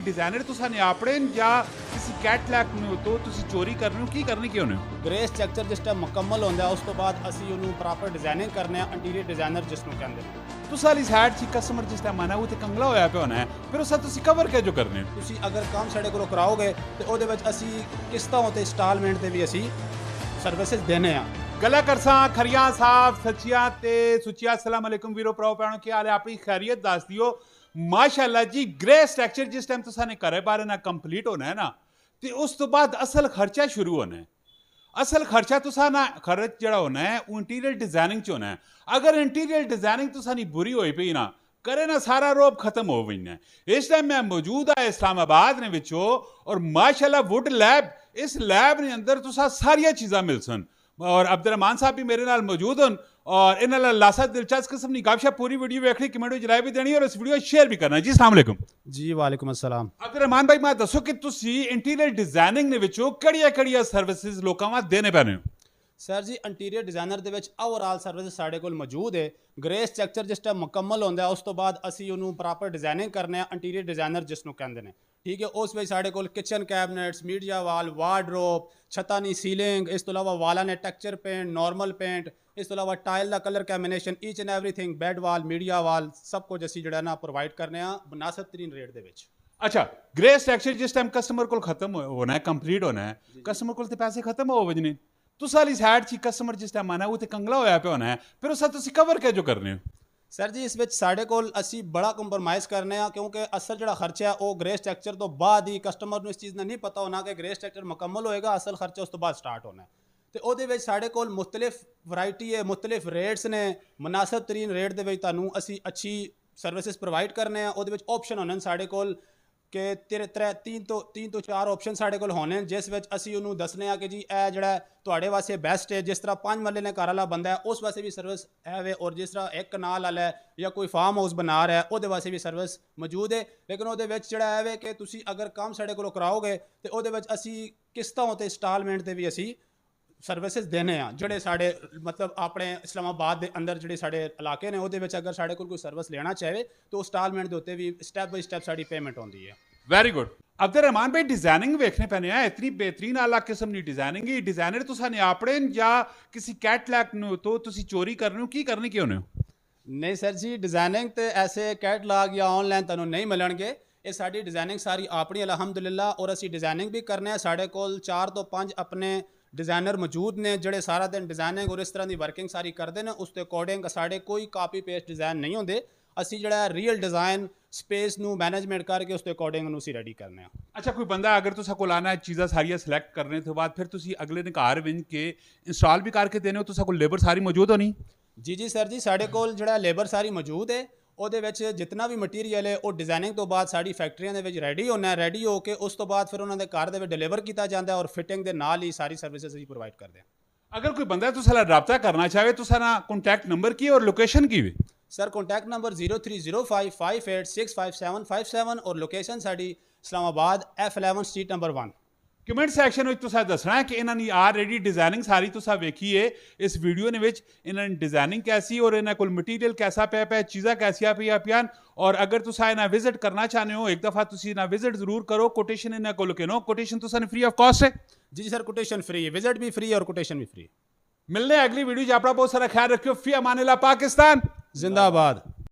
Designer तुसां ने अपने या किसी कैटलैग ਨੂੰ ਤੋਂ ਤੁਸੀਂ ਚੋਰੀ ਕਰ ਰਹੇ ਹੋ ਕੀ ਕਰਨੀ ਕਿਉਂ ਨੇ ਗ੍ਰੇ ਸਟਰਕਚਰ ਜਿਸ ਟਾਈਮ ਮੁਕੰਮਲ ਹੁੰਦਾ ਉਸ ਤੋਂ ਬਾਅਦ ਅਸੀਂ ਉਹਨੂੰ ਪ੍ਰੋਪਰ ਡਿਜ਼ਾਈਨਿੰਗ ਕਰਨੇ ਆ ਇੰਟੀਰੀਅਰ ਡਿਜ਼ਾਈਨਰ ਜਿਸ ਨੂੰ ਕਹਿੰਦੇ ਨੇ ਤੁਸੀਂ ਵਾਲੀ ਸਾਈਡ 'ਚ ਕਸਟਮਰ ਜਿਸ ਟਾਈਮ ਆਣਾ ਉਹ ਤੇ ਕੰਗਲਾ ਹੋਇਆ ਪਿਆ ਹੋਣਾ ਹੈ ਫਿਰ ਉਸ ਤੁਸੀਂ ਕਵਰ ਕਿਉਂ ਕਰਨੇ ਤੁਸੀਂ ਅਗਰ ਕੰਮ ਸਾਡੇ ਕੋਲੋਂ ਕਰਾਓਗੇ ਤੇ ਉਹਦੇ ਵਿੱਚ ਅਸੀਂ ਕਿਸ਼ਤਾਂ ਉਤੇ ਇੰਸਟਾਲਮੈਂਟ ਤੇ ਵੀ ਅਸੀਂ ਸਰਵਿਸਿਜ਼ ਦੇਣੇ ਆ गला करसा खरिया साहब सचिया ते सुचिया अस्सलाम वालेकुम वीरो भराओ भैनों की हाल है अपनी खैरियत दस दियो माशाल्लाह जी ग्रे स्ट्रक्चर जिस टाइम तुसा ने घरे बारे ना कंप्लीट होना है ना तो उस तो बाद असल खर्चा शुरू होना है असल खर्चा तुसा ना खर्च जड़ा होना है वो इंटीरियर डिजाइनिंग च होना है अगर इंटीरियर डिजाइनिंग तुसा नी बुरी होई पई ना करे ना सारा रोब खत्म हो गई है इस टाइम मैं मौजूद है इस्लामाबाद ने विचो और माशाल्लाह वुड लैब इस लैब ने अंदर तुसा सारिया चीज़ां मिल सन और अब्दुलरहमान साहब भी मेरे नाल मौजूद हैं और इन लासा दिलचस्प किस्म की गपशप पूरी वीडियो वेखनी कमेंट में जलाई भी देनी और इस वीडियो शेयर भी करना जी अस्सलाम वालेकुम जी वालेकुम अस्सलाम अब्दुलरहमान भाई मैं दसो कि तुसी इंटीरियर डिजाइनिंग ने विचो ਕਿਹੜੀਆਂ ਸਰਵਿਸਿਜ਼ ਲੋਕਾਂ ਨੂੰ ਦੇਣੇ ਪੈਣੇ ਸਰ ਜੀ ਇੰਟੀਰੀਅਰ ਡਿਜ਼ਾਈਨਰ ਦੇ ਵਿੱਚ ਓਵਰਆਲ ਸਰਵਿਸ ਸਾਡੇ ਕੋਲ ਮੌਜੂਦ ਹੈ ਗ੍ਰੇ ਸਟਰਕਚਰ ਜਿਸ ਟਾਈਮ ਮੁਕੰਮਲ ਹੁੰਦਾ ਉਸ ਤੋਂ ਬਾਅਦ ਅਸੀਂ ਉਹਨੂੰ ਪ੍ਰੋਪਰ ਡਿਜ਼ਾਈਨਿੰਗ ਕਰਨੇ ਆ ਇੰਟੀਰੀਅਰ ਡਿਜ਼ਾਈਨਰ ਜਿਸ ਨੂੰ ਕਹਿੰਦੇ ਨੇ ਠੀਕ ਹੈ ਉਸ ਵਿੱਚ ਸਾਡੇ ਕੋਲ ਕਿਚਨ ਕੈਬਨੇਟਸ ਮੀਡੀਆ ਵਾਲ ਵਾਰਡਰੋਬ ਛੱਤਾਂ ਦੀ ਸੀਲਿੰਗ ਇਸ ਤੋਂ ਇਲਾਵਾ ਵਾਲਾਂ ਨੇ ਟੈਕਸਚਰ ਪੇਂਟ ਨਾਰਮਲ ਪੇਂਟ ਇਸ ਤੋਂ ਇਲਾਵਾ ਟਾਇਲ ਦਾ colour combination each and everything bed wall media wall ਸਭ ਕੁਝ ਅਸੀਂ ਜਿਹੜਾ ਨਾ ਪ੍ਰੋਵਾਈਡ ਕਰਨੇ ਆ ਮੁਨਾਸਿਬ ਤਰੀਨ ਰੇਟ ਦੇ ਵਿੱਚ अच्छा ग्रे स्ट्रक्चर जिस टाइम कस्टमर को खत्म होना है कंप्लीट होना है कस्टमर को पैसे खत्म हो वजने तुस वाली साइड च कस्टमर जिस टाइम आना वो तो कंगला होया पे होना है फिर उस तुसी कवर क्यों करने हो ਸਰ ਜੀ ਇਸ ਵਿੱਚ ਸਾਡੇ ਕੋਲ ਅਸੀਂ ਬੜਾ ਕੰਪਰੋਮਾਈਜ਼ ਕਰਨੇ ਆ ਕਿਉਂਕਿ ਅਸਲ ਜਿਹੜਾ ਖਰਚਾ ਹੈ ਉਹ ਗ੍ਰੇ ਸਟਰਕਚਰ ਤੋਂ ਬਾਅਦ ਹੀ ਕਸਟਮਰ ਨੂੰ ਇਸ ਚੀਜ਼ ਦਾ ਨਹੀਂ ਪਤਾ ਹੋਣਾ ਕਿ ਗ੍ਰੇ ਸਟਰਕਚਰ ਮੁਕੰਮਲ ਹੋਏਗਾ ਅਸਲ ਖਰਚਾ ਉਸ ਤੋਂ ਬਾਅਦ ਸਟਾਰਟ ਹੋਣਾ ਹੈ ਤੇ ਉਹਦੇ ਵਿੱਚ ਸਾਡੇ ਕੋਲ ਮੁxtਲਿਫ ਵੈਰਾਈਟੀ ਹੈ ਮੁxtਲਿਫ ਰੇਟਸ ਨੇ ਮੁਨਾਸਿਬ ਤਰੀਨ ਰੇਟ ਦੇ ਵਿੱਚ ਤੁਹਾਨੂੰ ਅਸੀਂ ਅੱਛੀ ਸਰਵਿਸਿਜ਼ ਪ੍ਰੋਵਾਈਡ ਕਰਨੇ ਆ ਉਹਦੇ ਵਿੱਚ ਆਪਸ਼ਨ ਹੋਣੇ ਨੇ ਸਾਡੇ ਕੋਲ ਕਿ तीन तो चार ऑप्शन साढ़े कोल होने जिस विच असी उन्होंने दसने आ कि जी ए जिहड़ा तुहाडे वास्ते बेस्ट है जिस तरह 5 मरले ने घर वाला बंदा है उस वास्ते भी सर्विस है वे और जिस तरह एक कनाल वाला है या कोई फार्म हाउस बना रहा है उहदे वास्ते भी सर्विस मौजूद है लेकिन उहदे विच जिहड़ा है वे कि तुसी अगर काम साढ़े कोलों कराओगे तो उहदे विच असी किस्तां ते इंस्टॉलमेंट ते भी असी सर्विसिज देने आ ਜਿਹੜੇ ਸਾਡੇ मतलब ਆਪਣੇ ਇਸਲਾਮਾਬਾਦ ਦੇ ਅੰਦਰ ਜਿਹੜੇ ਸਾਡੇ ਇਲਾਕੇ ਨੇ ਉਹਦੇ ਵਿੱਚ ਅਗਰ ਸਾਡੇ ਕੋਲ ਕੋਈ ਸਰਵਿਸ ਲੈਣਾ ਚਾਹੇ ਤਾਂ ਇੰਸਟਾਲਮੈਂਟ ਦੇ ਉੱਤੇ ਵੀ ਸਟੈਪ ਬਾਈ ਸਟੈਪ ਸਾਡੀ ਪੇਮੈਂਟ ਹੁੰਦੀ ਹੈ वेरी गुड अब्दुलरहमान भाई डिजाइनिंग वेखने पैने हैं इतनी बेहतरीन आला किस्म की डिजाइनिंग ही डिजाइनर तुसा ने अपने या किसी कैटलैग ਨੂੰ ਤੋਂ ਤੁਸੀਂ ਚੋਰੀ ਕਰ ਰਹੇ ਹੋ ਕੀ ਕਰਨੀ ਕਿਉਂ ਨੇ ਨਹੀਂ ਸਰ ਜੀ ਡਿਜ਼ਾਈਨਿੰਗ ਤੇ ਐਸੇ ਕੈਟਲੌਗ ਜਾਂ ਆਨਲਾਈਨ ਤੁਹਾਨੂੰ ਨਹੀਂ ਮਿਲਣਗੇ ਇਹ ਸਾਡੀ ਡਿਜ਼ਾਈਨਿੰਗ ਸਾਰੀ ਆਪਣੀ ਅਲਹਮਦੁਲਿਲਾ ਔਰ ਅਸੀਂ ਡਿਜ਼ਾਈਨਿੰਗ ਵੀ ਕਰਨੇ ਆ ਸਾਡੇ ਕੋਲ 4 ਤੋਂ 5 ਆਪਣੇ डिज़ाइनर मौजूद ने ਜਿਹੜੇ ਸਾਰਾ ਦਿਨ ਡਿਜ਼ਾਈਨਿੰਗ ਔਰ ਇਸ ਤਰ੍ਹਾਂ ਦੀ ਵਰਕਿੰਗ ਸਾਰੀ ਕਰਦੇ ਨੇ ਉਸ ਦੇ ਅਕੋਰਡਿੰਗ ਸਾਡੇ ਕੋਈ ਕਾਪੀ ਪੇਸਟ ਡਿਜ਼ਾਈਨ ਨਹੀਂ ਹੁੰਦੇ ਅਸੀਂ ਜਿਹੜਾ ਰੀਅਲ ਡਿਜ਼ਾਈਨ ਸਪੇਸ ਨੂੰ ਮੈਨੇਜਮੈਂਟ ਕਰਕੇ ਉਸ ਦੇ ਅਕੋਰਡਿੰਗ ਨੂੰ ਅਸੀਂ ਰੈਡੀ ਕਰਨੇ ਆ ਅੱਛਾ ਕੋਈ ਬੰਦਾ ਅਗਰ ਤੁਸੀਂ ਕੋਲ ਆਣਾ ਚੀਜ਼ਾਂ ਸਾਰੀਆਂ ਸਿਲੈਕਟ ਕਰਨੇ ਤੋਂ ਬਾਅਦ ਫਿਰ ਤੁਸੀਂ ਅਗਲੇ ਨੇ ਘਰ ਵਿੰਨ ਕੇ ਇੰਸਟਾਲ ਵੀ ਕਰਕੇ ਦੇਣੇ ਹੋ ਤੁਸੀਂ ਕੋਲ ਲੇਬਰ ਸਾਰੀ ਮੌਜੂਦ ਹੋਣੀ ਜੀ ਸਰ ਜੀ ਸਾਡੇ ਕੋਲ ਜਿਹੜਾ ਲੇਬਰ ਸਾਰੀ ਮੌਜੂਦ ਹੈ ਉਹਦੇ ਵਿੱਚ ਜਿੰਨਾ ਵੀ ਮਟੀਰੀਅਲ ਹੈ ਉਹ ਡਿਜ਼ਾਈਨਿੰਗ ਤੋਂ ਬਾਅਦ ਸਾਡੀ ਫੈਕਟਰੀਆਂ ਦੇ ਵਿੱਚ ਰੈਡੀ ਹੋਣਾ ਰੈਡੀ ਹੋ ਕੇ ਉਸ ਤੋਂ ਬਾਅਦ ਫਿਰ ਉਹਨਾਂ ਦੇ ਘਰ ਦੇ ਵਿੱਚ ਡਿਲੀਵਰ ਕੀਤਾ ਜਾਂਦਾ ਔਰ ਫਿਟਿੰਗ ਦੇ ਨਾਲ ਹੀ ਸਾਰੀ ਸਰਵਿਸਿਜ਼ ਅਸੀਂ ਪ੍ਰੋਵਾਈਡ ਕਰਦੇ ਹਾਂ अगर कोई बंदा तुसा नाल राबता करना चाहे तुसा ना कॉन्टैक्ट नंबर की और लोकेशन की भी सर कॉन्टैक्ट नंबर 0305586757 और लोकेशन साडी Islamabad F11 street number 1 comment section में तुसा दसना है कि इन्होंने ऑलरेडी डिजाइनिंग सारी तुसा वेखी है इस वीडियो ने इन्होंने डिजाइनिंग कैसी और इन्होंने कोल मटीरियल कैसा पे चीज़ा कैसिया पिया और अगर तुसा इन्हें विजिट करना चाहते हो एक दफ़ा तुसी इन्हें विजिट जरूर करो कोटेशन इन्हें कोल के नो कोटेशन तुसा फ्री ऑफ कॉस्ट है जी सर कोटेशन फ्री है विजिट भी फ्री और कोटेशन भी फ्री मिलने अगली वीडियो अपना बहुत सारा ख्याल रखियो फी अमानिल्लाह पाकिस्तान जिंदाबाद।